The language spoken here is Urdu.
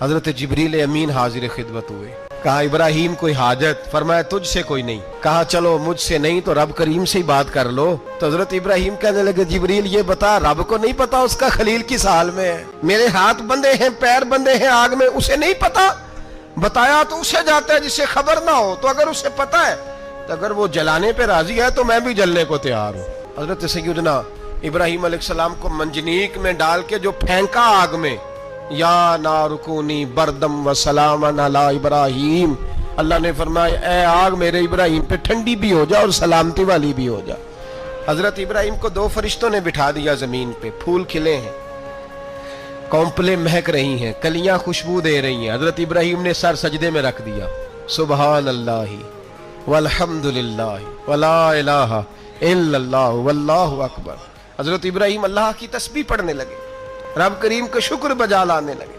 حضرت جبریل امین حاضر خدمت ہوئے. کہا ابراہیم کوئی حاجت؟ فرمایا تجھ سے کوئی نہیں. کہا چلو مجھ سے نہیں تو رب کریم سے ہی بات کر لو. تو حضرت ابراہیم کہنے لگے جبریل یہ بتا رب کو نہیں پتا اس کا خلیل کس حال میں ہے؟ میرے ہاتھ بندے ہیں پیر بندے ہیں آگ میں، اسے نہیں پتا؟ بتایا تو اسے جاتا ہے جس سے خبر نہ ہو. تو اگر اسے پتا ہے تو اگر وہ جلانے پہ راضی ہے تو میں بھی جلنے کو تیار ہوں. حضرت سیدنا ابراہیم علیہ السلام کو منجنیق میں ڈال کے جو پھینکا آگ میں، یا نار کونی بردم و سلاما علی ابراہیم، اللہ نے فرمایا اے آگ میرے ابراہیم پہ ٹھنڈی بھی ہو جا اور سلامتی والی بھی ہو جا. حضرت ابراہیم کو دو فرشتوں نے بٹھا دیا زمین پہ. پھول کھلے ہیں، کونپلیں مہک رہی ہیں، کلیاں خوشبو دے رہی ہیں. حضرت ابراہیم نے سر سجدے میں رکھ دیا. سبحان اللہ والحمد للہ ولا الہ الا اللہ واللہ اکبر. حضرت ابراہیم اللہ کی تسبیح پڑھنے لگے، رب کریم کا شکر بجا لانے لگے.